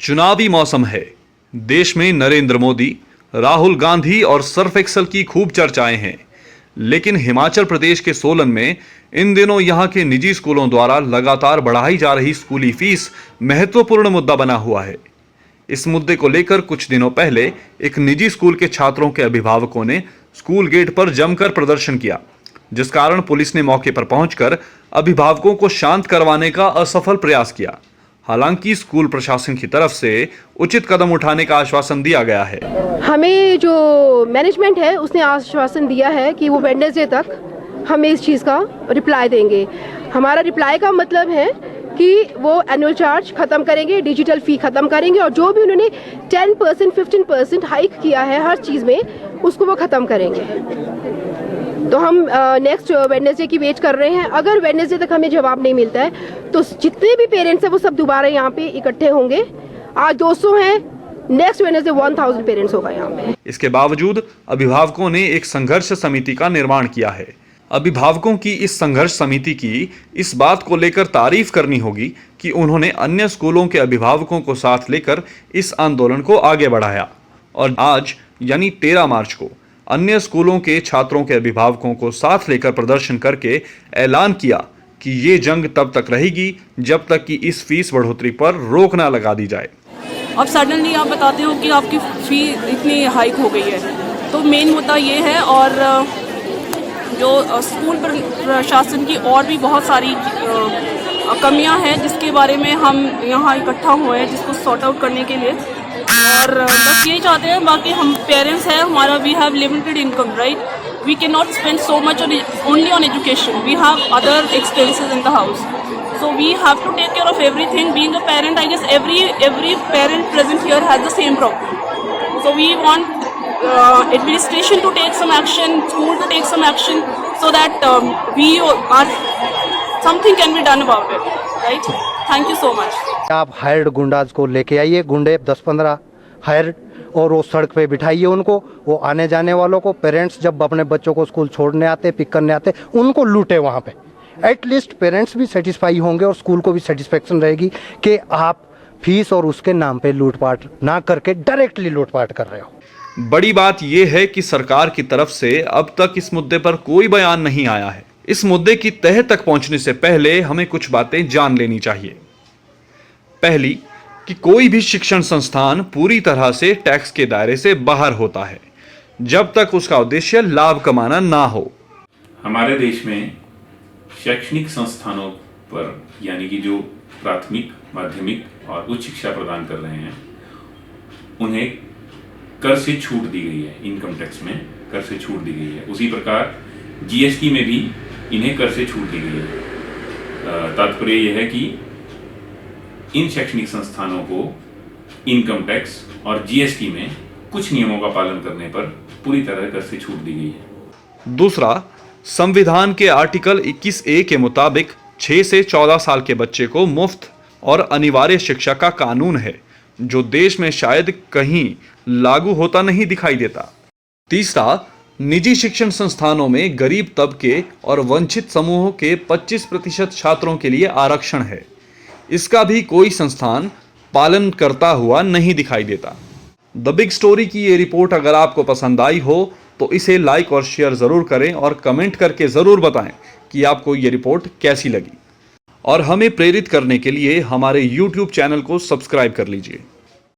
चुनावी मौसम है। देश में नरेंद्र मोदी, राहुल गांधी और सर्फ एक्सल की खूब चर्चाएं हैं। लेकिन हिमाचल प्रदेश के सोलन में इन दिनों यहां के निजी स्कूलों द्वारा लगातार बढ़ाई जा रही स्कूली फीस महत्वपूर्ण मुद्दा बना हुआ है। इस मुद्दे को लेकर कुछ दिनों पहले एक निजी स्कूल के छात्रों के अभिभावकों ने स्कूल गेट पर जमकर प्रदर्शन किया, जिस कारण पुलिस ने मौके पर पहुंचकर अभिभावकों को शांत करवाने का असफल प्रयास किया। हालांकि स्कूल प्रशासन की तरफ से उचित कदम उठाने का आश्वासन दिया गया है। हमें जो मैनेजमेंट है उसने आश्वासन दिया है कि वो वेडनेसडे तक हमें इस चीज़ का रिप्लाई देंगे। हमारा रिप्लाई का मतलब है कि वो एनुअल चार्ज ख़त्म करेंगे, डिजिटल फ़ी ख़त्म करेंगे और जो भी उन्होंने 10% 15% हाइक किया है हर चीज़ में, उसको वो ख़त्म करेंगे। तो हम नेक्स्ट वेडनेसडे की वेट कर रहे हैं। अगर वेडनेसडे तक हमें जवाब नहीं मिलता है तो जितने भी पेरेंट्स हैं वो सब दोबारा यहाँ पे इकट्ठे होंगे। आज 200 हैं, नेक्स्ट वेडनेसडे 1000 पेरेंट्स होगा यहाँ पे। इसके बावजूद अभिभावकों ने एक संघर्ष समिति का निर्माण किया है। अभिभावकों की इस संघर्ष समिति की इस बात को लेकर तारीफ करनी होगी कि उन्होंने अन्य स्कूलों के अभिभावकों को साथ लेकर इस आंदोलन को आगे बढ़ाया और आज यानी 13 मार्च को अन्य स्कूलों के छात्रों के अभिभावकों को साथ लेकर प्रदर्शन करके ऐलान किया कि ये जंग तब तक रहेगी जब तक कि इस फीस बढ़ोतरी पर रोक ना लगा दी जाए। अब सडनली आप बताते हो कि आपकी फ़ी इतनी हाइक हो गई है, तो मेन मुद्दा ये है। और जो स्कूल प्रशासन की और भी बहुत सारी कमियां हैं जिसके बारे में हम यहाँ इकट्ठा हुए हैं, जिसको सॉर्ट आउट करने के लिए। और बस यही चाहते हैं, बाकी हम पेरेंट्स हैं, हमारा we have limited income, right? We can not spend so much only on education, we have other expenses in the house, so we have to take care of everything. Being a parent, I guess every parent present here has the same problem. So we want administration to take some action, school to take some action, so that we are something can be done about it, right? Thank you so much. आप hired गुंडाज को लेके आइए, गुंडे 10-15 hired, और वो सड़क पे बिठाइए उनको। वो आने जाने वालों को, पेरेंट्स जब अपने बच्चों को स्कूल छोड़ने आते, पिक करने आते, उनको लूटे वहाँ पे। एटलीस्ट पेरेंट्स भी सेटिस्फाई होंगे और स्कूल को भी सेटिस्फेक्शन रहेगी कि आप फीस और उसके नाम पे लूटपाट ना करके डायरेक्टली लूटपाट कर रहे हो। बड़ी बात यह है कि सरकार की तरफ से अब तक इस मुद्दे पर कोई बयान नहीं आया है। इस मुद्दे की तह तक पहुंचने से पहले हमें कुछ बातें जान लेनी चाहिए। पहली, कि कोई भी शिक्षण संस्थान पूरी तरह से टैक्स के दायरे से बाहर होता है जब तक उसका उद्देश्य लाभ कमाना ना हो। हमारे देश में शैक्षणिक संस्थानों पर, यानी कि जो प्राथमिक, माध्यमिक और उच्च शिक्षा प्रदान कर रहे हैं, उन्हें कर से छूट दी गई है। इनकम टैक्स में कर से छूट दी गई है। उसी प्रकार जीएसटी में भी इन्हें कर से छूट दी गई है। तात्पर्य यह है कि इन शैक्षणिक संस्थानों को इनकम टैक्स और जीएसटी में कुछ नियमों का पालन करने पर पूरी तरह कर से छूट दी गई है। दूसरा, संविधान के आर्टिकल 21A के मुताबिक 6 से 14 साल के बच्चे को मुफ्त और अनिवार्य शिक्षा का कानून है, जो देश में शायद कहीं लागू होता नहीं दिखाई देता। तीसरा, निजी शिक्षण संस्थानों में गरीब तबके और वंचित समूहों के 25% छात्रों के लिए आरक्षण है। इसका भी कोई संस्थान पालन करता हुआ नहीं दिखाई देता। द बिग स्टोरी की ये रिपोर्ट अगर आपको पसंद आई हो तो इसे लाइक और शेयर ज़रूर करें और कमेंट करके ज़रूर बताएं कि आपको ये रिपोर्ट कैसी लगी। और हमें प्रेरित करने के लिए हमारे YouTube चैनल को सब्सक्राइब कर लीजिए।